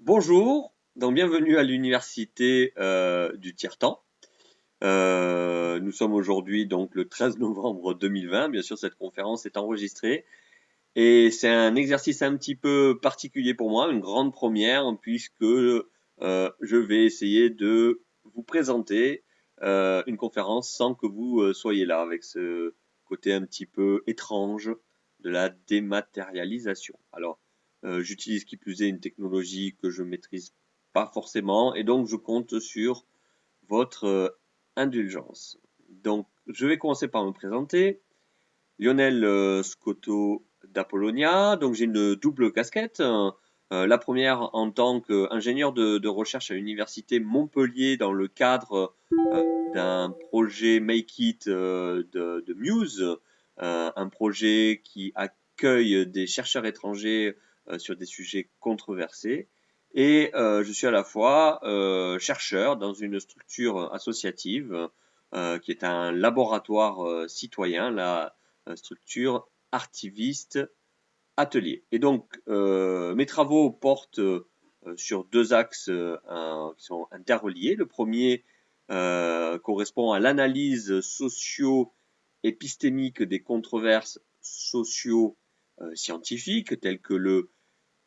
Bonjour, donc bienvenue à l'université du Tiers-Temps. Nous sommes aujourd'hui donc le 13 novembre 2020. Bien sûr, cette conférence est enregistrée et c'est un exercice un petit peu particulier pour moi, une grande première, puisque je vais essayer de vous présenter une conférence sans que vous soyez là, avec ce côté un petit peu étrange de la dématérialisation. Alors, j'utilise qui plus est une technologie que je maîtrise pas forcément et donc je compte sur votre indulgence. Donc, je vais commencer par me présenter. Lionel Scotto d'Apollonia. Donc j'ai une double casquette. La première en tant qu'ingénieur de recherche à l'université Montpellier dans le cadre d'un projet Make It de Muse, un projet qui accueille des chercheurs étrangers sur des sujets controversés. Et je suis à la fois chercheur dans une structure associative qui est un laboratoire citoyen, la structure archiviste atelier. Et donc, mes travaux portent sur deux axes qui sont interreliés. Le premier correspond à l'analyse socio-épistémique des controverses socio-scientifiques telles que le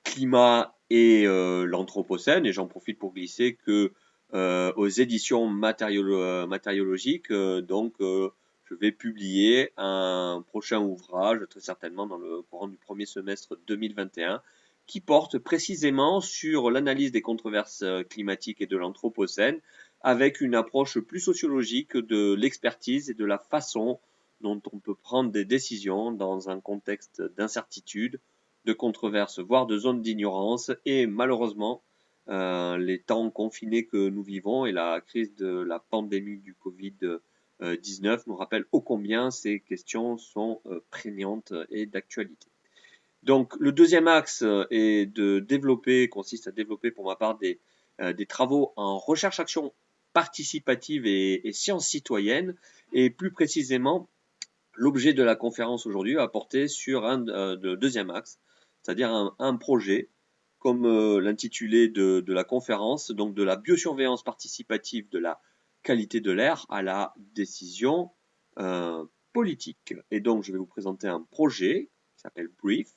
climat et l'anthropocène. Et j'en profite pour glisser que aux éditions matériologiques, je vais publier un prochain ouvrage, très certainement dans le courant du premier semestre 2021, qui porte précisément sur l'analyse des controverses climatiques et de l'anthropocène, avec une approche plus sociologique de l'expertise et de la façon dont on peut prendre des décisions dans un contexte d'incertitude, de controverses, voire de zones d'ignorance. Et malheureusement, les temps confinés que nous vivons et la crise de la pandémie du Covid-19 nous rappellent ô combien ces questions sont prégnantes et d'actualité. Donc, le deuxième axe est de développer, consiste à développer pour ma part des travaux en recherche-action participative et sciences citoyennes, et plus précisément l'objet de la conférence aujourd'hui va porter sur le deuxième axe, c'est-à-dire un projet, comme l'intitulé de la conférence, donc de la biosurveillance participative de la qualité de l'air à la décision euh, politique. Et donc, je vais vous présenter un projet qui s'appelle BRIEF,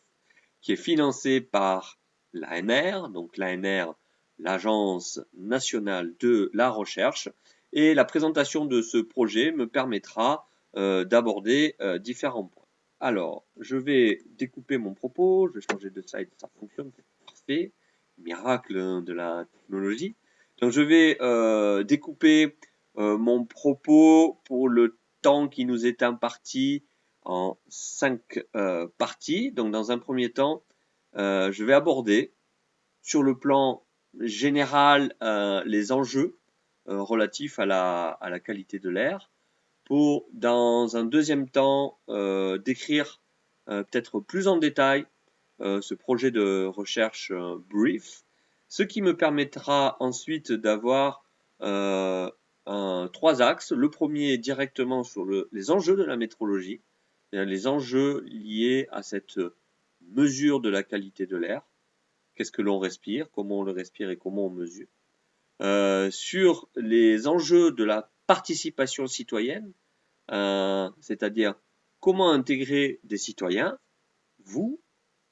qui est financé par l'ANR, donc l'ANR, l'Agence nationale de la recherche. Et la présentation de ce projet me permettra d'aborder différents points. Alors, je vais découper mon propos, je vais changer de slide, ça fonctionne, c'est parfait, miracle de la technologie. Donc, je vais découper mon propos pour le temps qui nous est imparti en 5 parties. Donc, dans un premier temps, je vais aborder sur le plan général les enjeux relatifs à la qualité de l'air, pour, dans un deuxième temps, décrire peut-être plus en détail ce projet de recherche BRIEF, ce qui me permettra ensuite d'avoir trois axes. Le premier directement sur les enjeux de la métrologie, c'est-à-dire les enjeux liés à cette mesure de la qualité de l'air. Qu'est-ce que l'on respire, comment on le respire et comment on mesure. Sur les enjeux de la participation citoyenne, c'est-à-dire comment intégrer des citoyens, vous,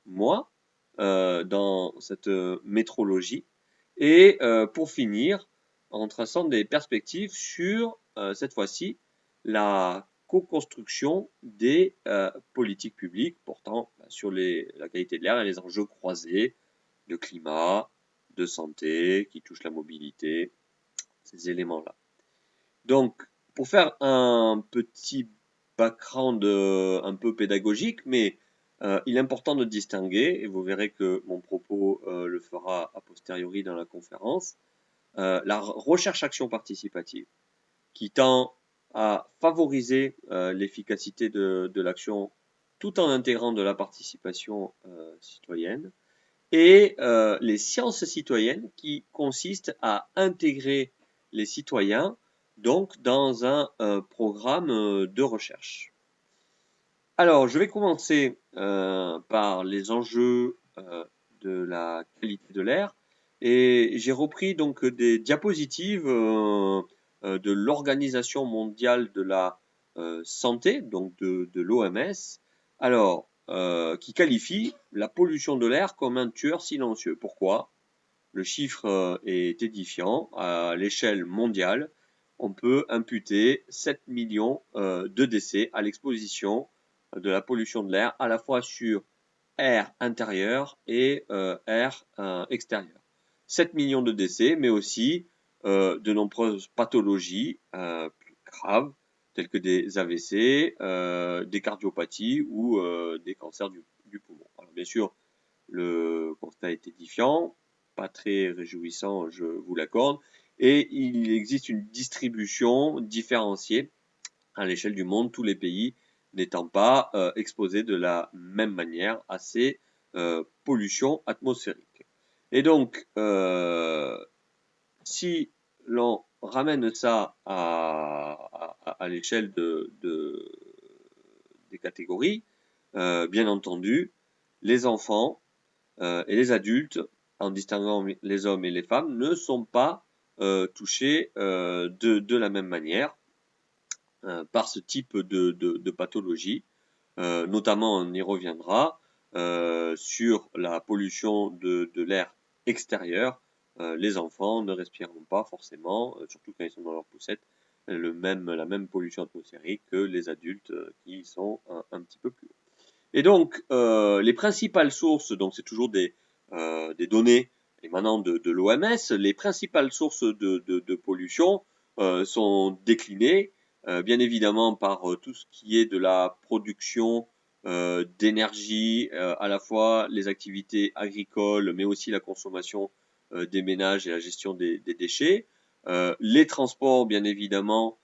moi, dans cette métrologie. Et pour finir, en traçant des perspectives sur, cette fois-ci, la co-construction des politiques publiques portant sur la qualité de l'air et les enjeux croisés de climat, de santé, qui touchent la mobilité, ces éléments-là. Donc, pour faire un petit background un peu pédagogique, mais il est important de distinguer, et vous verrez que mon propos le fera a posteriori dans la conférence, la recherche-action participative, qui tend à favoriser l'efficacité de l'action tout en intégrant de la participation citoyenne, et les sciences citoyennes qui consistent à intégrer les citoyens donc dans un programme de recherche. Alors, je vais commencer par les enjeux de la qualité de l'air. Et j'ai repris donc des diapositives de l'Organisation mondiale de la santé, donc de l'OMS, alors qui qualifie la pollution de l'air comme un tueur silencieux. Pourquoi? Le chiffre est édifiant. À l'échelle mondiale, on peut imputer 7 millions de décès à l'exposition de la pollution de l'air, à la fois sur air intérieur et air extérieur. 7 millions de décès, mais aussi de nombreuses pathologies plus graves, telles que des AVC, des cardiopathies ou des cancers du poumon. Alors, bien sûr, le constat est édifiant, pas très réjouissant, je vous l'accorde, et il existe une distribution différenciée à l'échelle du monde, tous les pays n'étant pas exposés de la même manière à ces pollutions atmosphériques. Et donc, si l'on ramène ça à l'échelle des catégories, bien entendu, les enfants et les adultes, en distinguant les hommes et les femmes, ne sont pas touchés de la même manière par ce type de pathologie. Notamment, on y reviendra sur la pollution de l'air extérieur. Les enfants ne respireront pas forcément, surtout quand ils sont dans leur poussette, la même pollution atmosphérique que les adultes qui sont un petit peu plus hauts. Et donc, les principales sources, donc c'est toujours des données émanant de l'OMS, les principales sources de pollution sont déclinées, bien évidemment par tout ce qui est de la production d'énergie, à la fois les activités agricoles, mais aussi la consommation des ménages et la gestion des déchets. Les transports, bien évidemment,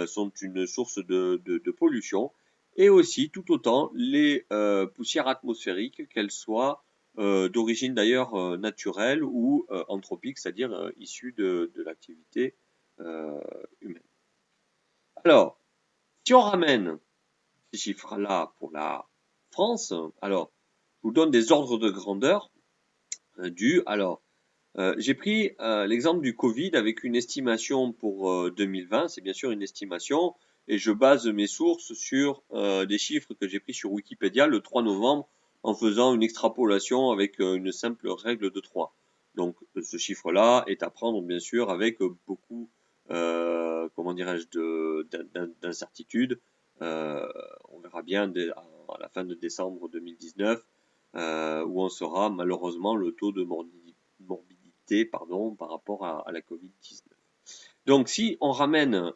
sont une source de pollution et aussi tout autant les poussières atmosphériques, qu'elles soient d'origine d'ailleurs naturelle ou anthropique, c'est-à-dire issues de l'activité humaine. Alors, si on ramène ces chiffres-là pour la France, alors je vous donne des ordres de grandeur alors j'ai pris l'exemple du Covid avec une estimation pour 2020, c'est bien sûr une estimation, et je base mes sources sur des chiffres que j'ai pris sur Wikipédia le 3 novembre en faisant une extrapolation avec une simple règle de 3. Donc ce chiffre-là est à prendre bien sûr avec beaucoup, comment dirais-je, d'incertitude. On verra bien à la fin de décembre 2019 où on sera malheureusement le taux de morbidité par rapport à la Covid-19. Donc si on ramène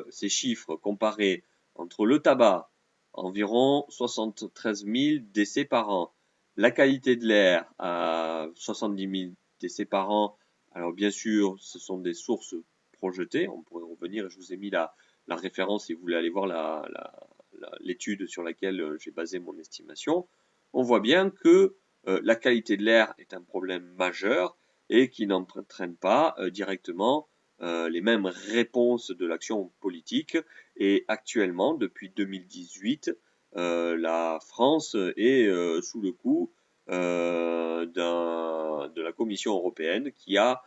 ces chiffres comparés entre le tabac, environ 73 000 décès par an, la qualité de l'air à 70 000 décès par an, alors bien sûr ce sont des sources projetées, on pourrait revenir, je vous ai mis la référence si vous voulez aller voir l'étude sur laquelle j'ai basé mon estimation, on voit bien que la qualité de l'air est un problème majeur et qui n'entraîne pas directement les mêmes réponses de l'action politique. Et actuellement, depuis 2018, la France est sous le coup de la Commission européenne qui a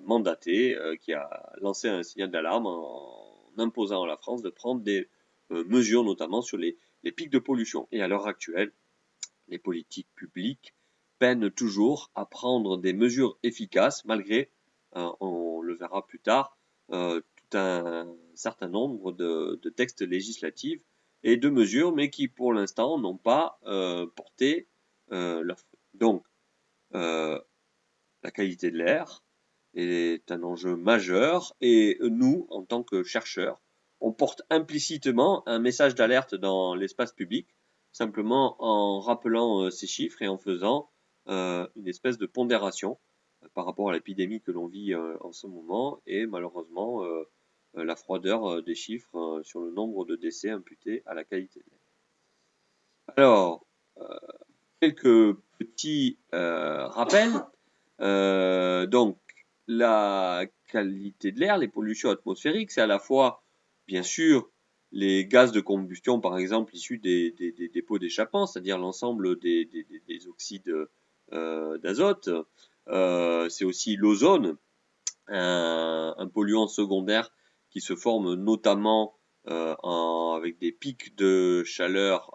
mandaté, qui a lancé un signal d'alarme en imposant à la France de prendre des mesures, notamment sur les pics de pollution. Et à l'heure actuelle, les politiques publiques peinent toujours à prendre des mesures efficaces malgré, on le verra plus tard, tout un certain nombre de textes législatifs et de mesures, mais qui pour l'instant n'ont pas porté leurs fruits. Donc, la qualité de l'air est un enjeu majeur et nous, en tant que chercheurs, on porte implicitement un message d'alerte dans l'espace public, simplement en rappelant ces chiffres et en faisant une espèce de pondération par rapport à l'épidémie que l'on vit en ce moment et malheureusement la froideur des chiffres sur le nombre de décès imputés à la qualité de l'air. Alors, quelques petits rappels. Donc, la qualité de l'air, les pollutions atmosphériques, c'est à la fois, bien sûr, les gaz de combustion, par exemple, issus des pots d'échappement, c'est-à-dire l'ensemble des oxydes d'azote, c'est aussi l'ozone, un polluant secondaire qui se forme notamment avec des pics de chaleur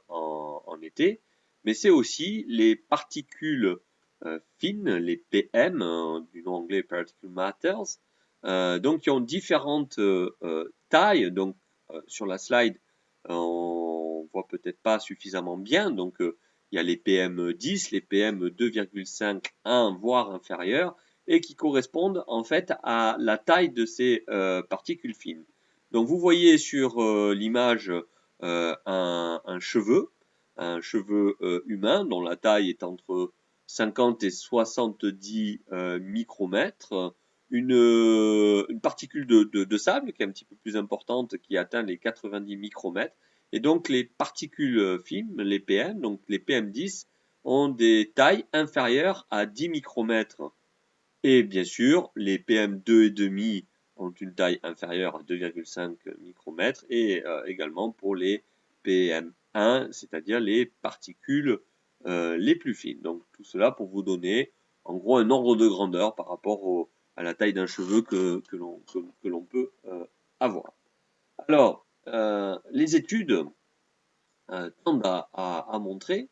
en été, mais c'est aussi les particules fines, les PM, du nom anglais Particle Matters, donc qui ont différentes tailles. Donc sur la slide, on voit peut-être pas suffisamment bien. Donc il y a les PM10, les PM2,5, 1 voire inférieurs, et qui correspondent en fait à la taille de ces particules fines. Donc vous voyez sur l'image un cheveu humain dont la taille est entre 50 et 70 micromètres, une particule de sable qui est un petit peu plus importante qui atteint les 90 micromètres, et donc les particules fines, les PM, donc les PM10, ont des tailles inférieures à 10 micromètres. Et bien sûr, les PM2,5 ont une taille inférieure à 2,5 micromètres, et également pour les PM1, c'est-à-dire les particules les plus fines. Donc tout cela pour vous donner en gros un ordre de grandeur par rapport à la taille d'un cheveu que l'on peut avoir. Alors, les études tendent à montrer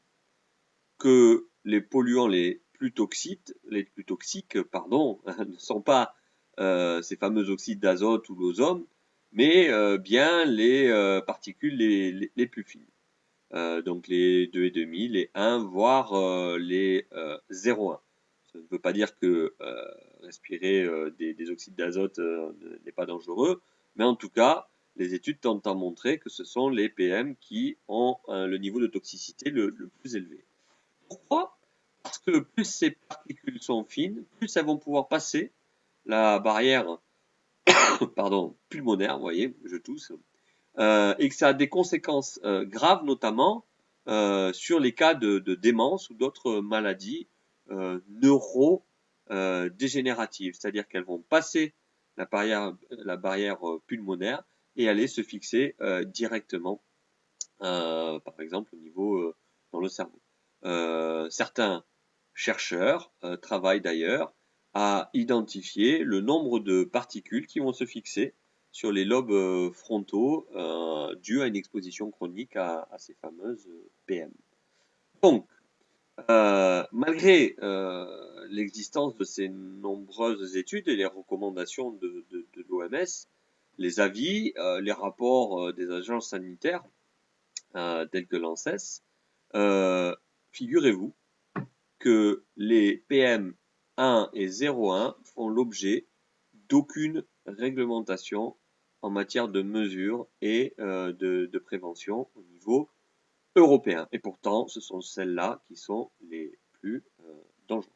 que les polluants les plus toxiques, pardon, ne sont pas ces fameux oxydes d'azote ou l'ozone, mais bien les particules les plus fines. Donc les 2,5, les 1, voire les 0,1. Ça ne veut pas dire que respirer des oxydes d'azote n'est pas dangereux, mais en tout cas, les études tentent à montrer que ce sont les PM qui ont le niveau de toxicité le plus élevé. Pourquoi? Parce que plus ces particules sont fines, plus elles vont pouvoir passer la barrière pardon, pulmonaire, vous voyez, je tousse, et que ça a des conséquences graves, notamment sur les cas de démence ou d'autres maladies neurodégénératives, c'est-à-dire qu'elles vont passer la barrière pulmonaire et aller se fixer directement, par exemple, au niveau dans le cerveau. Certains chercheurs travaillent d'ailleurs à identifier le nombre de particules qui vont se fixer sur les lobes frontaux dû à une exposition chronique à ces fameuses PM. Donc, malgré l'existence de ces nombreuses études et les recommandations de l'OMS, les avis, les rapports des agences sanitaires telles que l'ANSES, figurez-vous que les PM1 et 0,1 font l'objet d'aucune réglementation en matière de mesure et de prévention au niveau européen. Et pourtant, ce sont celles-là qui sont les plus dangereuses.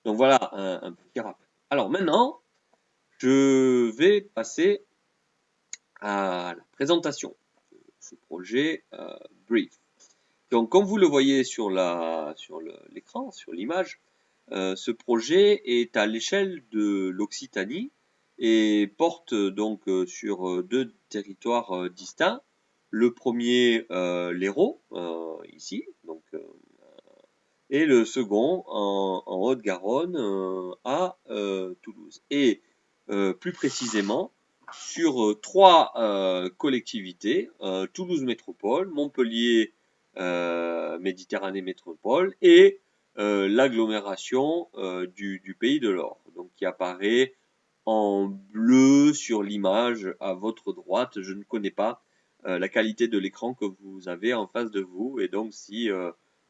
Donc voilà un petit rappel. Alors maintenant, je vais passer à la présentation de ce projet Brief. Donc, comme vous le voyez sur l'écran, sur l'image, ce projet est à l'échelle de l'Occitanie et porte donc sur deux territoires distincts. Le premier, l'Hérault, ici, donc, et le second en Haute-Garonne, à Toulouse. Et plus précisément, sur trois collectivités, Toulouse Métropole, Montpellier Méditerranée Métropole et l'agglomération du Pays de l'Or, donc qui apparaît en bleu sur l'image à votre droite. Je ne connais pas la qualité de l'écran que vous avez en face de vous, et donc si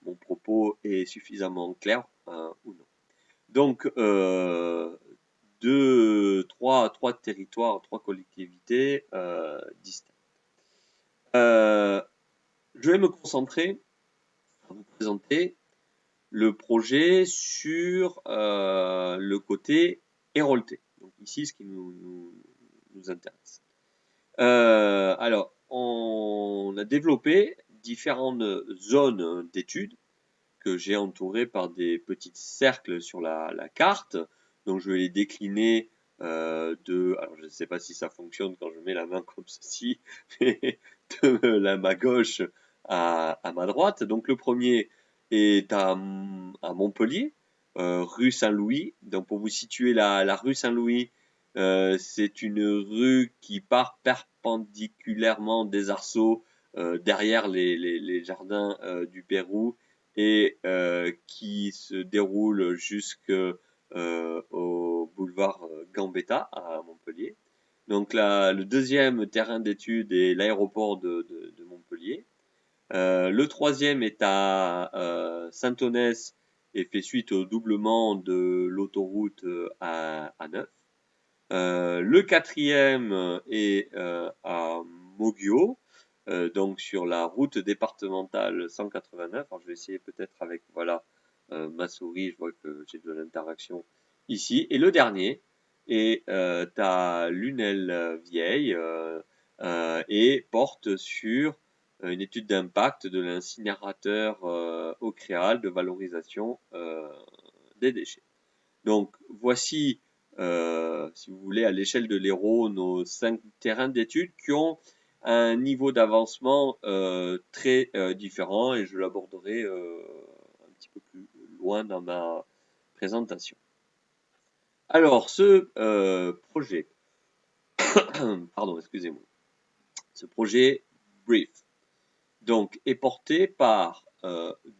mon propos est suffisamment clair ou non. Donc trois territoires, trois collectivités distinctes. Je vais me concentrer à vous présenter le projet sur le côté héroltais. Donc ici, ce qui nous intéresse. Alors, on a développé différentes zones d'études que j'ai entourées par des petits cercles sur la carte. Donc, je vais les décliner alors je ne sais pas si ça fonctionne quand je mets la main comme ceci, mais de ma gauche à ma droite. Donc, le premier est à Montpellier. rue Saint-Louis. Donc pour vous situer la rue Saint-Louis, c'est une rue qui part perpendiculairement des Arceaux, derrière les jardins du Pérou, et qui se déroule jusque au boulevard Gambetta à Montpellier. Donc le deuxième terrain d'études est l'aéroport de Montpellier. Le troisième est à Saint-Onès et fait suite au doublement de l'autoroute A9. Le quatrième est à Moguio, donc sur la route départementale 189. Alors je vais essayer peut-être avec ma souris, je vois que j'ai de l'interaction ici. Et le dernier est à Lunel-Vieille et porte sur une étude d'impact de l'incinérateur au Créal de valorisation des déchets. Donc voici, si vous voulez, à l'échelle de l'Hérault, nos 5 terrains d'études qui ont un niveau d'avancement très différent, et je l'aborderai un petit peu plus loin dans ma présentation. Alors ce projet, pardon, excusez-moi, ce projet BRIEF, donc, est porté par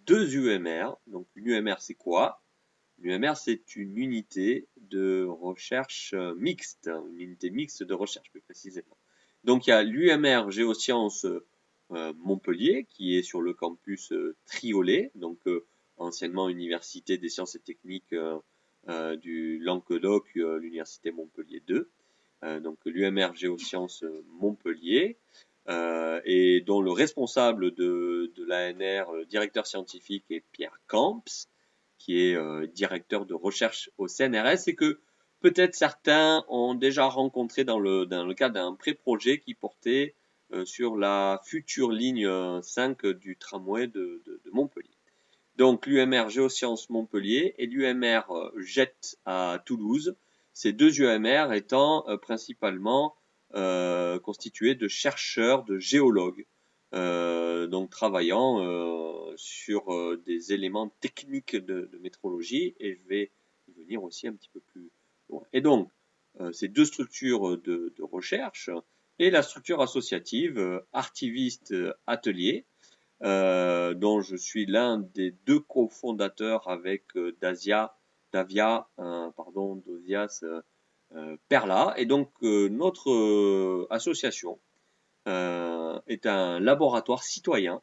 deux UMR. Donc une UMR, c'est quoi? Une UMR, c'est une unité de recherche mixte, une unité mixte de recherche plus précisément. Donc il y a l'UMR Géosciences Montpellier, qui est sur le campus Triolet, donc anciennement Université des sciences et techniques du Languedoc, l'Université Montpellier 2. Donc l'UMR Géosciences Montpellier, et dont le responsable de l'ANR, le directeur scientifique, est Pierre Camps, qui est directeur de recherche au CNRS, et que peut-être certains ont déjà rencontré dans le cadre d'un pré-projet qui portait sur la future ligne 5 du tramway de Montpellier. Donc l'UMR Géosciences Montpellier et l'UMR JET à Toulouse, ces deux UMR étant principalement constitués de chercheurs, de géologues, donc travaillant sur des éléments techniques de métrologie, et je vais y venir aussi un petit peu plus loin. Et donc, ces deux structures de recherche et la structure associative Artiviste Atelier, dont je suis l'un des deux cofondateurs avec Dosias Perla. Et donc notre association est un laboratoire citoyen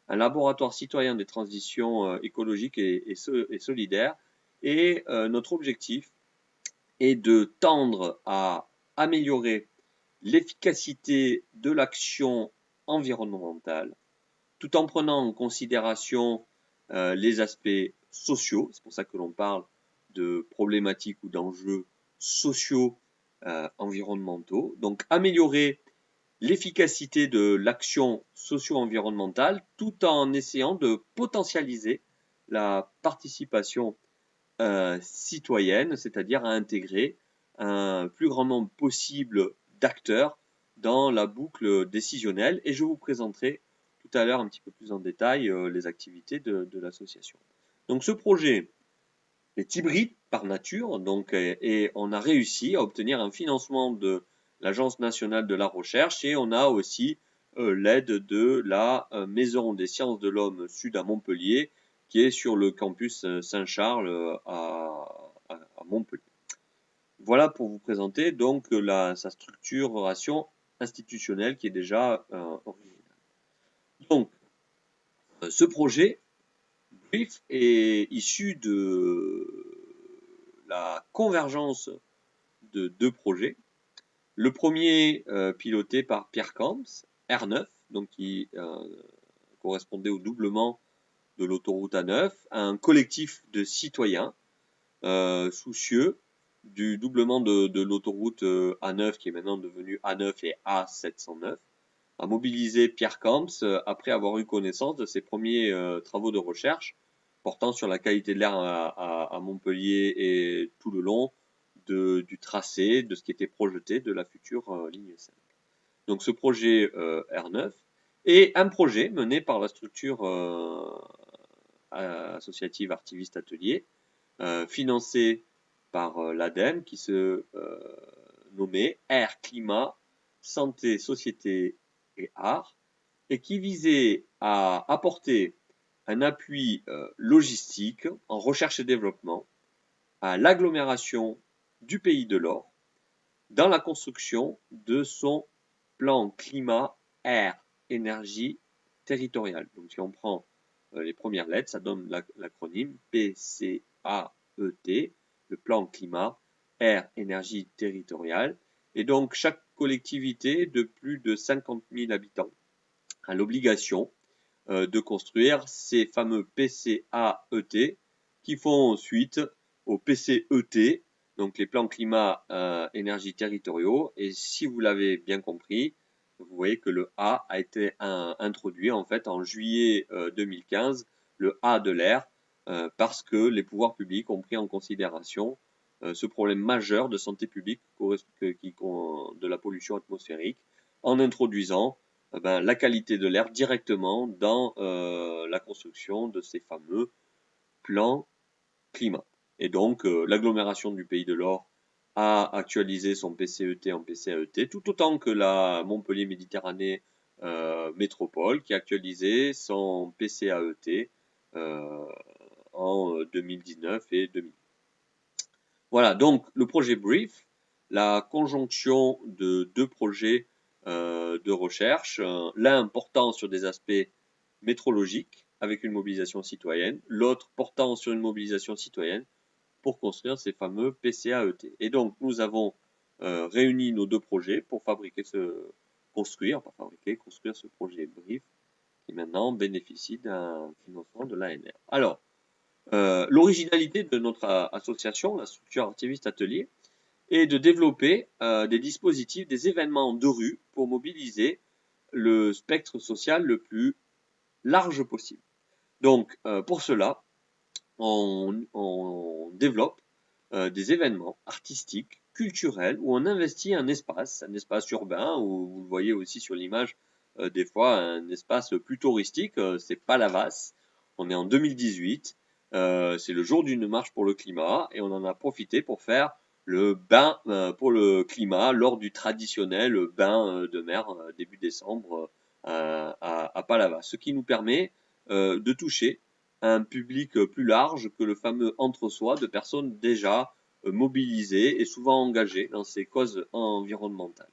des transitions écologiques et solidaires. Et notre objectif est de tendre à améliorer l'efficacité de l'action environnementale, tout en prenant en considération les aspects sociaux. C'est pour ça que l'on parle de problématiques ou d'enjeux sociaux environnementaux. Donc améliorer l'efficacité de l'action socio-environnementale tout en essayant de potentialiser la participation citoyenne, c'est-à-dire à intégrer un plus grand nombre possible d'acteurs dans la boucle décisionnelle. Et je vous présenterai tout à l'heure un petit peu plus en détail les activités de l'association. Donc ce projet est hybride par nature, donc, et on a réussi à obtenir un financement de l'Agence nationale de la recherche, et on a aussi l'aide de la Maison des sciences de l'homme Sud à Montpellier, qui est sur le campus Saint-Charles à Montpellier. Voilà pour vous présenter donc sa structuration institutionnelle qui est déjà originale. Donc, ce projet BRIEF est issu de la convergence de deux projets. Le premier, piloté par Pierre Camps, R9, donc qui correspondait au doublement de l'autoroute A9, un collectif de citoyens soucieux du doublement de l'autoroute A9, qui est maintenant devenue A9 et A709, a mobilisé Pierre Camps après avoir eu connaissance de ses premiers travaux de recherche portant sur la qualité de l'air à Montpellier et tout le long du tracé, de ce qui était projeté de la future ligne 5. Donc ce projet R9 est un projet mené par la structure associative Artiviste Atelier, financé par l'ADEME qui se nommait Air, Climat, Santé, Société et Art et qui visait à apporter un appui logistique en recherche et développement à l'agglomération du Pays de l'Or dans la construction de son plan climat, air, énergie territorial. Donc si on prend les premières lettres, ça donne l'acronyme PCAET, le plan climat, air, énergie territoriale. Et donc chaque collectivité de plus de 50 000 habitants a l'obligation de construire ces fameux PCAET qui font suite au PCET, donc les plans climat énergie territoriaux. Et si vous l'avez bien compris, vous voyez que le A a été introduit en fait en juillet 2015, le A de l'air, parce que les pouvoirs publics ont pris en considération ce problème majeur de santé publique de la pollution atmosphérique en introduisant la qualité de l'air directement dans la construction de ces fameux plans climat. Et donc, l'agglomération du Pays de l'Or a actualisé son PCET en PCAET, tout autant que la Montpellier Méditerranée Métropole qui a actualisé son PCAET en 2019 et 2000. Voilà, donc le projet BRIEF, la conjonction de deux projets de recherche, l'un portant sur des aspects métrologiques avec une mobilisation citoyenne, l'autre portant sur une mobilisation citoyenne pour construire ces fameux PCAET. Et donc nous avons réuni nos deux projets pour construire ce projet BRIEF qui maintenant bénéficie d'un financement de l'ANR. Alors, l'originalité de notre association, la structure Artiviste Atelier, est de développer des dispositifs, des événements de rue pour mobiliser le spectre social le plus large possible. Donc, pour cela, on développe des événements artistiques, culturels, où on investit un espace urbain, où vous le voyez aussi sur l'image, des fois un espace plus touristique, c'est Palavas. On est en 2018, c'est le jour d'une marche pour le climat, et on en a profité pour faire le bain pour le climat lors du traditionnel bain de mer début décembre à Palavas, ce qui nous permet de toucher un public plus large que le fameux entre-soi de personnes déjà mobilisées et souvent engagées dans ces causes environnementales.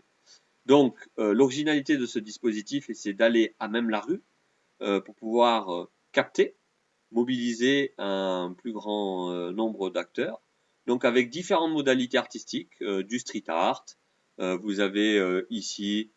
Donc, l'originalité de ce dispositif, c'est d'aller à même la rue pour pouvoir capter, mobiliser un plus grand nombre d'acteurs. Donc, avec différentes modalités artistiques, du street art. Vous avez ici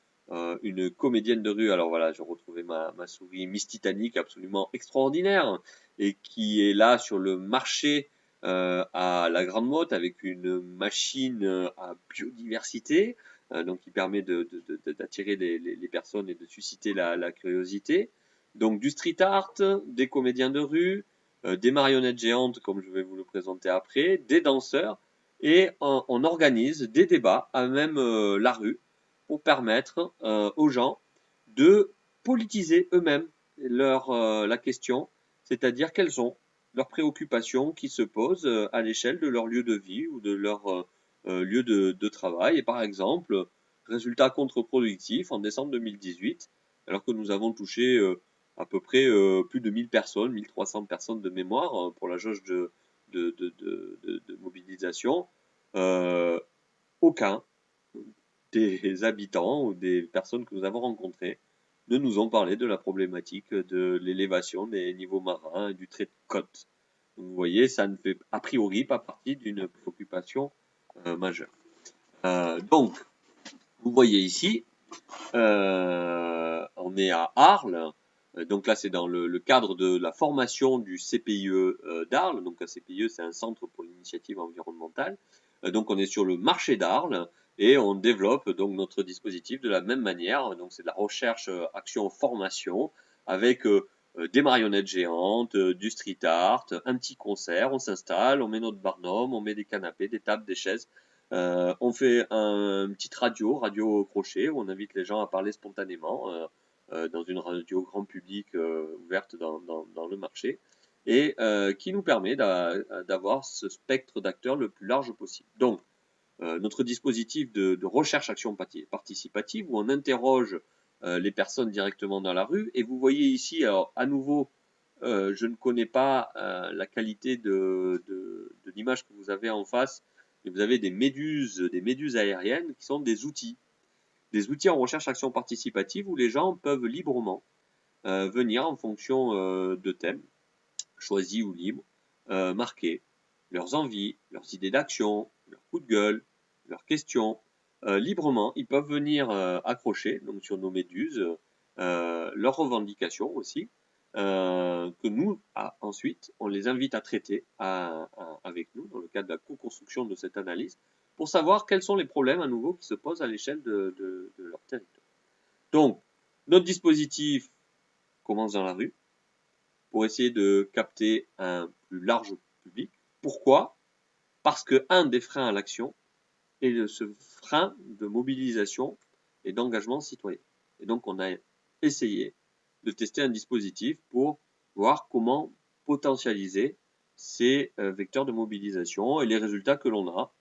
une comédienne de rue. Alors voilà, j'ai retrouvé ma souris Miss Titanic, absolument extraordinaire, et qui est là sur le marché à la Grande Motte avec une machine à biodiversité, donc qui permet d'attirer les personnes et de susciter la curiosité. Donc du street art, des comédiens de rue, des marionnettes géantes comme je vais vous le présenter après, des danseurs, et on organise des débats à même la rue pour permettre aux gens de politiser eux-mêmes la question, c'est-à-dire quelles sont leurs préoccupations qui se posent à l'échelle de leur lieu de vie ou de leur lieu de travail. Et par exemple, résultat contre-productif en décembre 2018, alors que nous avons touché à peu près plus de 1000 personnes, 1300 personnes de mémoire pour la jauge de mobilisation, aucun des habitants ou des personnes que nous avons rencontrées ne nous ont parlé de la problématique de l'élévation des niveaux marins et du trait de côte. Donc, vous voyez, ça ne fait a priori pas partie d'une préoccupation majeure. Donc, vous voyez ici, on est à Arles. Donc là, c'est dans le cadre de la formation du CPIE d'Arles. Donc un CPIE, c'est un centre pour l'initiative environnementale. Donc on est sur le marché d'Arles et on développe donc notre dispositif de la même manière. Donc c'est de la recherche, action, formation avec des marionnettes géantes, du street art, un petit concert. On s'installe, on met notre barnum, on met des canapés, des tables, des chaises. On fait une petite radio crochet, où on invite les gens à parler spontanément dans une radio grand public ouverte dans le marché. et qui nous permet d'avoir ce spectre d'acteurs le plus large possible. Donc, notre dispositif de recherche-action participative où on interroge les personnes directement dans la rue. Et vous voyez ici, alors à nouveau, je ne connais pas la qualité de l'image que vous avez en face, mais vous avez des méduses aériennes qui sont des outils en recherche-action participative où les gens peuvent librement venir en fonction de thèmes choisis ou libres, marquer leurs envies, leurs idées d'action, leurs coups de gueule, leurs questions, librement. Ils peuvent venir accrocher donc sur nos méduses leurs revendications aussi, que nous, ensuite, on les invite à traiter avec nous dans le cadre de la co-construction de cette analyse pour savoir quels sont les problèmes à nouveau qui se posent à l'échelle de leur territoire. Donc, notre dispositif commence dans la rue, pour essayer de capter un plus large public. Pourquoi? Parce que un des freins à l'action est ce frein de mobilisation et d'engagement citoyen. Et donc on a essayé de tester un dispositif pour voir comment potentialiser ces vecteurs de mobilisation et les résultats que l'on a,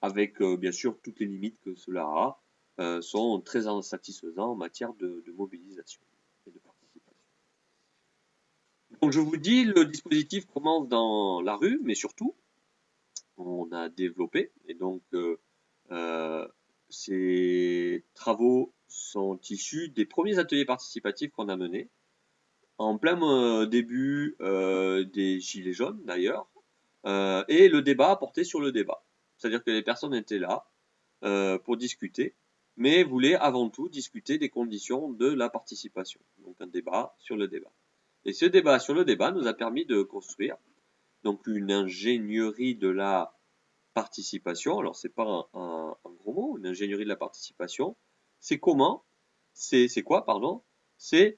avec bien sûr toutes les limites que cela a, sont très insatisfaisants en matière de mobilisation et de participation. Donc je vous dis, le dispositif commence dans la rue, mais surtout, on a développé, et donc ces travaux sont issus des premiers ateliers participatifs qu'on a menés, en plein début des Gilets jaunes d'ailleurs, et le débat portait sur le débat. C'est-à-dire que les personnes étaient là pour discuter, mais voulaient avant tout discuter des conditions de la participation. Donc un débat sur le débat. Et ce débat sur le débat nous a permis de construire donc une ingénierie de la participation. Alors c'est pas un gros mot, une ingénierie de la participation. C'est comment, c'est quoi, pardon, c'est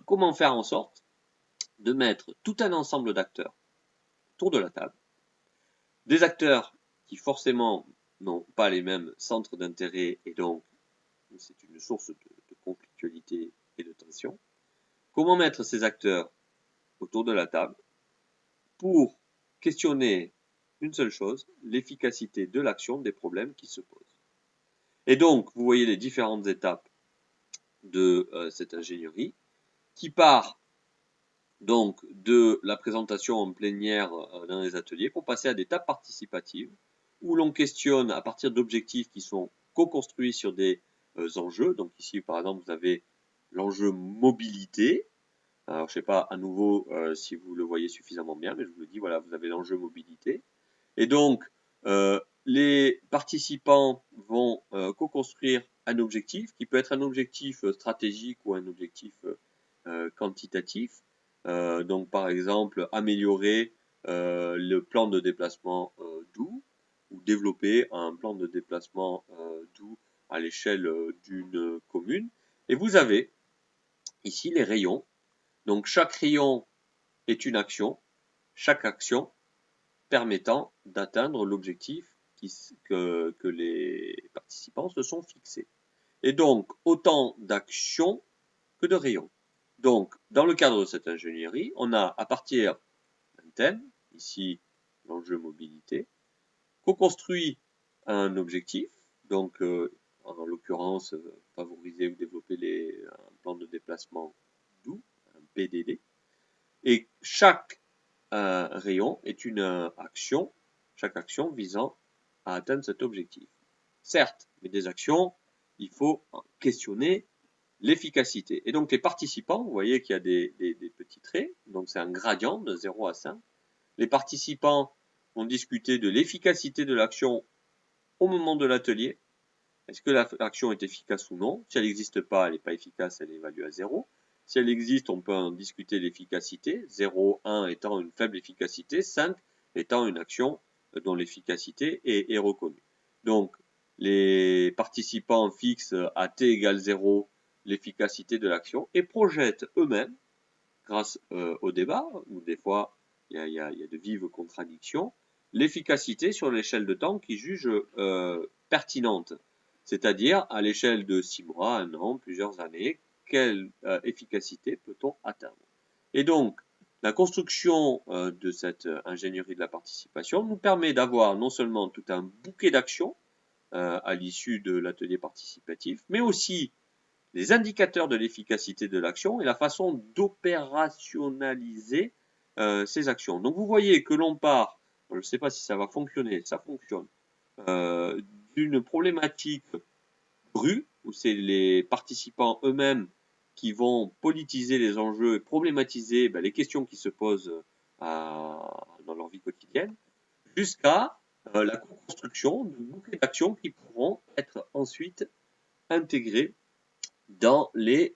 comment faire en sorte de mettre tout un ensemble d'acteurs autour de la table, des acteurs qui forcément n'ont pas les mêmes centres d'intérêt et donc c'est une source de conflictualité et de tension. Comment mettre ces acteurs autour de la table pour questionner une seule chose, l'efficacité de l'action des problèmes qui se posent. Et donc, vous voyez les différentes étapes de cette ingénierie qui part donc de la présentation en plénière dans les ateliers pour passer à des étapes participatives où l'on questionne à partir d'objectifs qui sont co-construits sur des enjeux. Donc ici, par exemple, vous avez l'enjeu mobilité. Alors, je ne sais pas à nouveau si vous le voyez suffisamment bien, mais je vous le dis, voilà, vous avez l'enjeu mobilité. Et donc, les participants vont co-construire un objectif qui peut être un objectif stratégique ou un objectif quantitatif. Donc, par exemple, améliorer le plan de déplacement doux ou développer un plan de déplacement doux à l'échelle d'une commune. Et vous avez ici les rayons. Donc, chaque rayon est une action. Chaque action permettant d'atteindre l'objectif que les participants se sont fixés. Et donc, autant d'actions que de rayons. Donc, dans le cadre de cette ingénierie, on a, à partir d'un thème, ici l'enjeu mobilité, co-construit un objectif, donc en l'occurrence, favoriser ou développer un plan de déplacement doux, un PDD, et chaque rayon est une action, chaque action visant à atteindre cet objectif. Certes, mais des actions, il faut questionner l'efficacité. Et donc les participants, vous voyez qu'il y a des petits traits, donc c'est un gradient de 0 à 5. Les participants vont discuter de l'efficacité de l'action au moment de l'atelier. Est-ce que l'action est efficace ou non? Si elle n'existe pas, elle n'est pas efficace, elle est évaluée à 0. Si elle existe, on peut en discuter l'efficacité, 0, 1 étant une faible efficacité, 5 étant une action dont l'efficacité est reconnue. Donc, les participants fixent à t égale 0 l'efficacité de l'action et projettent eux-mêmes, grâce au débat, où des fois il y a de vives contradictions, l'efficacité sur l'échelle de temps qu'ils jugent pertinente. C'est-à-dire à l'échelle de 6 mois, 1 an, plusieurs années, quelle efficacité peut-on atteindre? Et donc, La construction de cette ingénierie de la participation nous permet d'avoir non seulement tout un bouquet d'actions à l'issue de l'atelier participatif, mais aussi les indicateurs de l'efficacité de l'action et la façon d'opérationnaliser ces actions. Donc vous voyez que l'on part, je ne sais pas si ça va fonctionner, ça fonctionne, euh, d'une problématique brue, où c'est les participants eux-mêmes qui vont politiser les enjeux et problématiser les questions qui se posent dans leur vie quotidienne, jusqu'à la construction de bouquets d'actions qui pourront être ensuite intégrées dans les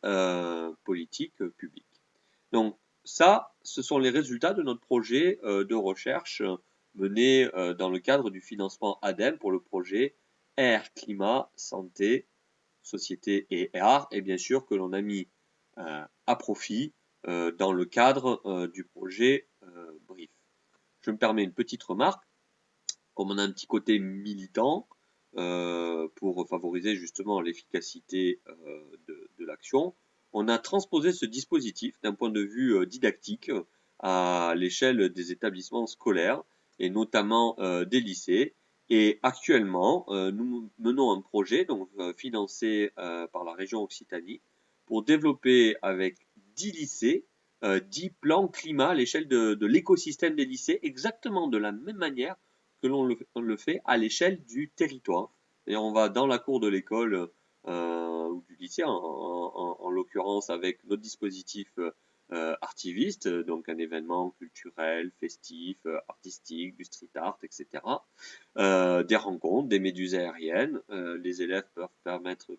politiques publiques. Donc ça, ce sont les résultats de notre projet de recherche mené dans le cadre du financement ADEME pour le projet Air, Climat, Santé, Société et Art, et bien sûr que l'on a mis à profit dans le cadre du projet BRIEF. Je me permets une petite remarque, comme on a un petit côté militant, pour favoriser justement l'efficacité de l'action, on a transposé ce dispositif d'un point de vue didactique à l'échelle des établissements scolaires et notamment des lycées. Et actuellement, nous menons un projet donc financé par la région Occitanie pour développer avec 10 lycées 10 plans climat à l'échelle de l'écosystème des lycées, exactement de la même manière que l'on le fait à l'échelle du territoire. Et on va dans la cour de l'école ou du lycée, en l'occurrence avec notre dispositif artiviste, donc un événement culturel, festif, artistique, du street art, etc. Des rencontres, des méduses aériennes. Les élèves peuvent permettre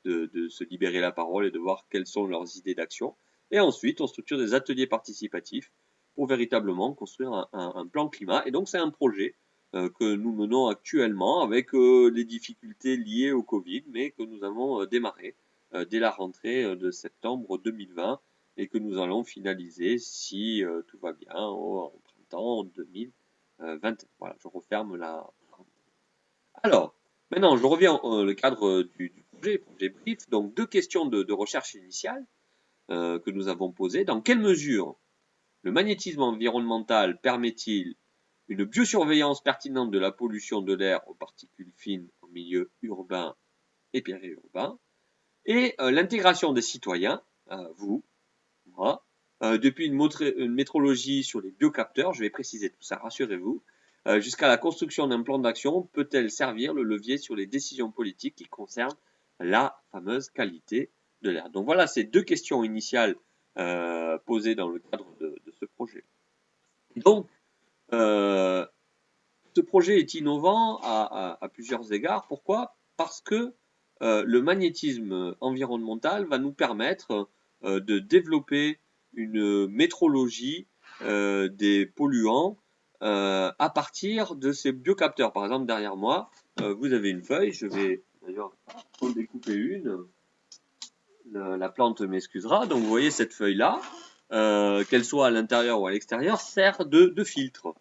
de se libérer la parole et de voir quelles sont leurs idées d'action. Et ensuite, on structure des ateliers participatifs pour véritablement construire un plan climat. Et donc, c'est un projet que nous menons actuellement avec les difficultés liées au Covid, mais que nous avons démarré dès la rentrée de septembre 2020 et que nous allons finaliser, si tout va bien, en printemps 2021. Voilà, je referme la. Alors, maintenant, je reviens au cadre du projet BRIEF. Donc, deux questions de recherche initiale que nous avons posées. Dans quelle mesure le magnétisme environnemental permet-il une biosurveillance pertinente de la pollution de l'air aux particules fines en milieu urbain et périurbain, et l'intégration des citoyens, vous, moi, depuis une métrologie sur les biocapteurs, je vais préciser tout ça, rassurez-vous, jusqu'à la construction d'un plan d'action, peut-elle servir le levier sur les décisions politiques qui concernent la fameuse qualité de l'air. Donc voilà ces deux questions initiales posées dans le cadre de ce projet. Donc, ce projet est innovant à plusieurs égards. Pourquoi? Parce que le magnétisme environnemental va nous permettre de développer une métrologie des polluants à partir de ces biocapteurs. Par exemple, derrière moi, vous avez une feuille. Je vais d'ailleurs en découper une. La plante m'excusera. Donc, vous voyez cette feuille-là, qu'elle soit à l'intérieur ou à l'extérieur, sert de filtre.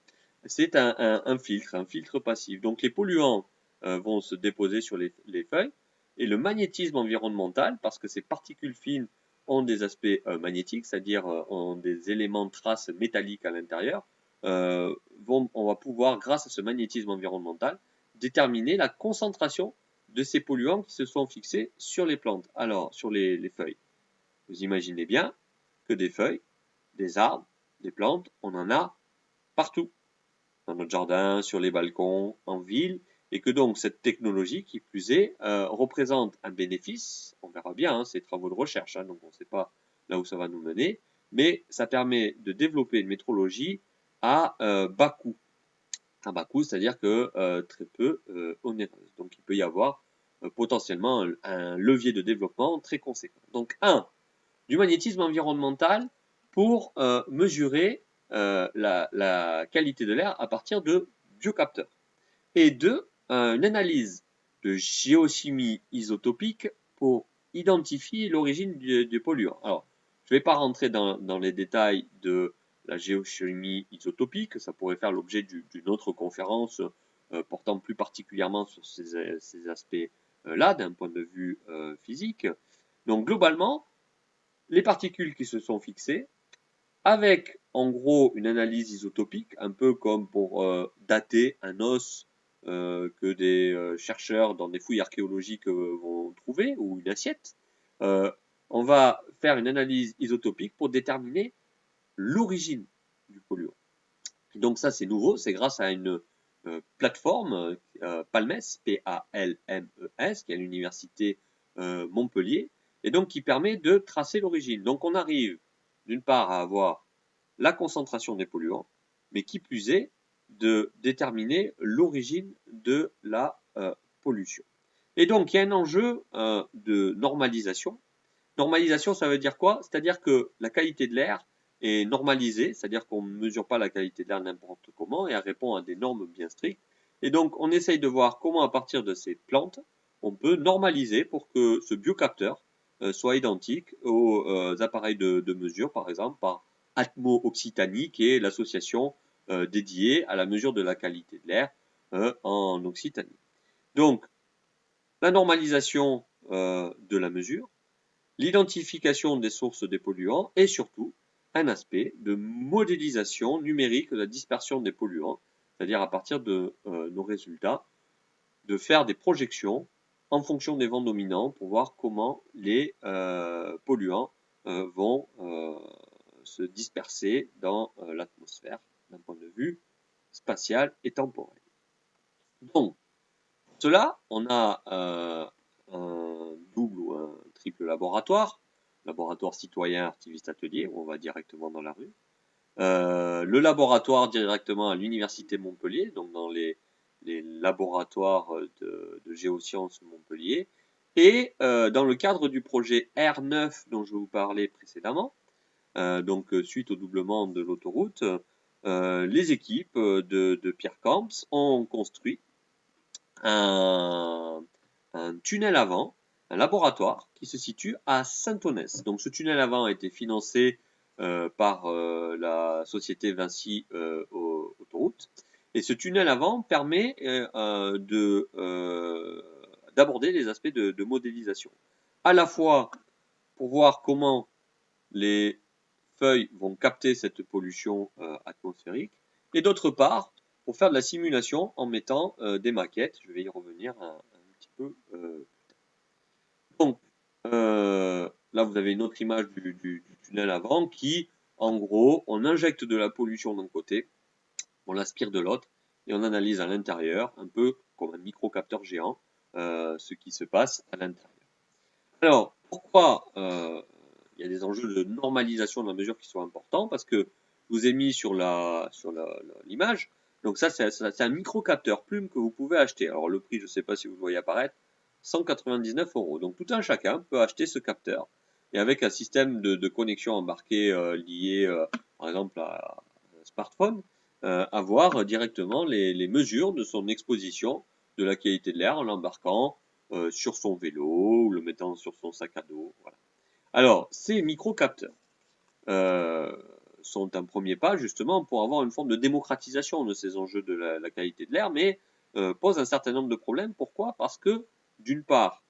C'est un filtre passif. Donc, les polluants vont se déposer sur les feuilles et le magnétisme environnemental, parce que ces particules fines ont des aspects magnétiques, c'est-à-dire ont des éléments traces métalliques à l'intérieur, on va pouvoir, grâce à ce magnétisme environnemental, déterminer la concentration de ces polluants qui se sont fixés sur les plantes, alors sur les feuilles. Vous imaginez bien que des feuilles, des arbres, des plantes, on en a partout, dans notre jardin, sur les balcons, en ville, et que donc cette technologie, qui plus est, représente un bénéfice, on verra bien, hein, ces travaux de recherche, hein, donc on ne sait pas là où ça va nous mener, mais ça permet de développer une métrologie à bas coût. À bas coût, c'est-à-dire que très peu onéreuse. Donc il peut y avoir potentiellement un levier de développement très conséquent. Donc du magnétisme environnemental pour mesurer la qualité de l'air à partir de biocapteurs. Et deux, une analyse de géochimie isotopique pour identifier l'origine du polluant. Alors, je ne vais pas rentrer dans les détails de la géochimie isotopique, ça pourrait faire l'objet d'une autre conférence portant plus particulièrement sur ces aspects-là d'un point de vue physique. Donc globalement, les particules qui se sont fixées avec en gros une analyse isotopique, un peu comme pour dater un os que des chercheurs dans des fouilles archéologiques vont trouver, ou une assiette. On va faire une analyse isotopique pour déterminer l'origine du polluant. Donc ça c'est nouveau, c'est grâce à une plateforme PALMES, P-A-L-M-E-S, qui est à l'université Montpellier, et donc qui permet de tracer l'origine. Donc on arrive d'une part à avoir la concentration des polluants, mais qui plus est, de déterminer l'origine de la pollution. Et donc il y a un enjeu de normalisation. Normalisation, ça veut dire quoi? C'est-à-dire que la qualité de l'air est normalisée, c'est-à-dire qu'on ne mesure pas la qualité de l'air n'importe comment et elle répond à des normes bien strictes. Et donc, on essaye de voir comment, à partir de ces plantes, on peut normaliser pour que ce biocapteur soit identique aux appareils de mesure, par exemple, par Atmo Occitanie, qui est l'association dédiée à la mesure de la qualité de l'air en Occitanie. Donc, la normalisation de la mesure, l'identification des sources des polluants et surtout un aspect de modélisation numérique de la dispersion des polluants, c'est-à-dire à partir de nos résultats, de faire des projections en fonction des vents dominants pour voir comment les polluants vont se disperser dans l'atmosphère d'un point de vue spatial et temporel. Donc, pour cela, on a un double ou un triple laboratoire, laboratoire citoyen, archiviste atelier, où on va directement dans la rue. Le laboratoire directement à l'université Montpellier, donc dans les laboratoires de géosciences Montpellier. Et dans le cadre du projet R9 dont je vous parlais précédemment, donc suite au doublement de l'autoroute, les équipes de Pierre Camps ont construit un tunnel avant, un laboratoire qui se situe à Saint-Onès. Donc ce tunnel avant a été financé par la société Vinci Autoroute. Et ce tunnel avant permet d'aborder les aspects de modélisation. À la fois pour voir comment les feuilles vont capter cette pollution atmosphérique, et d'autre part, pour faire de la simulation en mettant des maquettes. Je vais y revenir un petit peu. Donc, là, vous avez une autre image du tunnel avant qui, en gros, on injecte de la pollution d'un côté, on l'aspire de l'autre, et on analyse à l'intérieur, un peu comme un microcapteur géant, ce qui se passe à l'intérieur. Alors, pourquoi il y a des enjeux de normalisation de la mesure qui sont importants? Parce que je vous ai mis sur l'image. Donc ça, c'est un microcapteur plume que vous pouvez acheter. Alors le prix, je ne sais pas si vous le voyez apparaître, 199 €. Donc tout un chacun peut acheter ce capteur. Et avec un système de connexion embarqué lié, par exemple, à un smartphone, avoir directement les mesures de son exposition de la qualité de l'air en l'embarquant sur son vélo ou le mettant sur son sac à dos. Voilà. Alors, ces microcapteurs sont un premier pas justement pour avoir une forme de démocratisation de ces enjeux de la qualité de l'air, mais posent un certain nombre de problèmes. Pourquoi? Parce que, d'une part,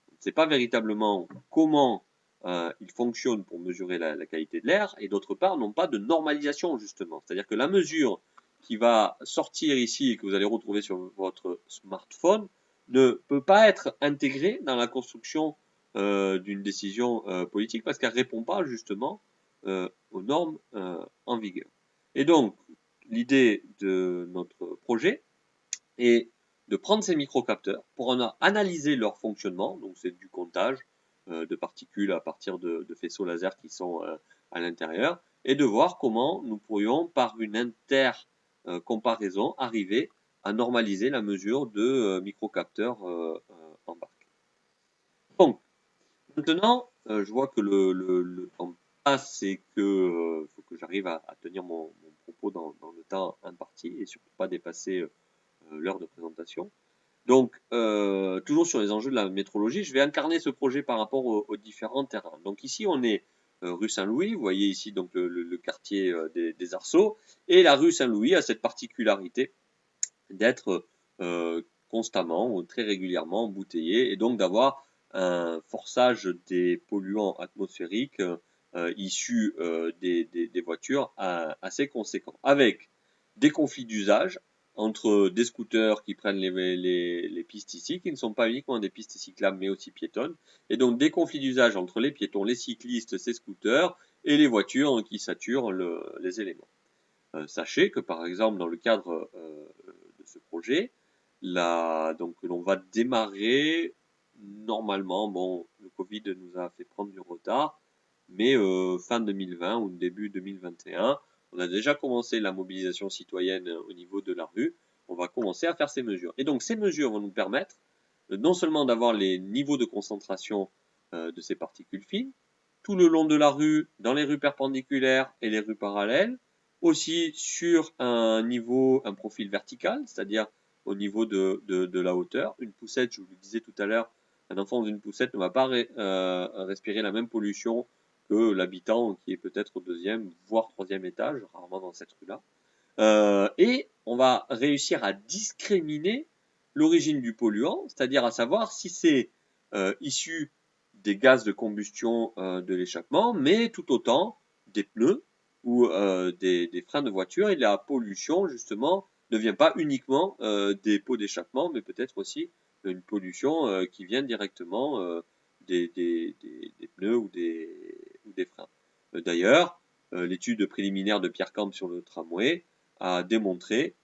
on ne sait pas véritablement comment ils fonctionnent pour mesurer la qualité de l'air, et d'autre part, n'ont pas de normalisation justement. C'est-à-dire que la mesure qui va sortir ici et que vous allez retrouver sur votre smartphone ne peut pas être intégrée dans la construction d'une décision politique parce qu'elle ne répond pas justement aux normes en vigueur. Et donc, l'idée de notre projet est de prendre ces microcapteurs pour en analyser leur fonctionnement, donc c'est du comptage de particules à partir de faisceaux laser qui sont à l'intérieur, et de voir comment nous pourrions, par une intercomparaison, arriver à normaliser la mesure de microcapteurs embarqués. Donc, maintenant, je vois que le temps passe et que faut que j'arrive à tenir mon propos dans le temps imparti et surtout pas dépasser l'heure de présentation. Donc, toujours sur les enjeux de la métrologie, je vais incarner ce projet par rapport aux différents terrains. Donc ici, on est rue Saint-Louis, vous voyez ici donc le quartier des Arceaux, et la rue Saint-Louis a cette particularité d'être constamment ou très régulièrement embouteillée et donc d'avoir un forçage des polluants atmosphériques issus des voitures assez conséquents, avec des conflits d'usage entre des scooters qui prennent les pistes ici, qui ne sont pas uniquement des pistes cyclables mais aussi piétonnes, et donc des conflits d'usage entre les piétons, les cyclistes, ces scooters, et les voitures qui saturent les éléments. Sachez que par exemple dans le cadre de ce projet, donc l'on va démarrer normalement, bon, le Covid nous a fait prendre du retard, mais fin 2020 ou début 2021, on a déjà commencé la mobilisation citoyenne au niveau de la rue. On va commencer à faire ces mesures. Et donc ces mesures vont nous permettre non seulement d'avoir les niveaux de concentration de ces particules fines, tout le long de la rue, dans les rues perpendiculaires et les rues parallèles, aussi sur un profil vertical, c'est-à-dire au niveau de la hauteur. Une poussette, je vous le disais tout à l'heure, un enfant dans une poussette ne va pas respirer la même pollution que l'habitant qui est peut-être au deuxième, voire troisième étage, rarement dans cette rue-là. Et on va réussir à discriminer l'origine du polluant, c'est-à-dire à savoir si c'est issu des gaz de combustion de l'échappement, mais tout autant des pneus ou des freins de voiture. Et la pollution, justement, ne vient pas uniquement des pots d'échappement, mais peut-être aussi une pollution qui vient directement des pneus ou des freins. D'ailleurs, l'étude préliminaire de Pierre Camp sur le tramway a démontré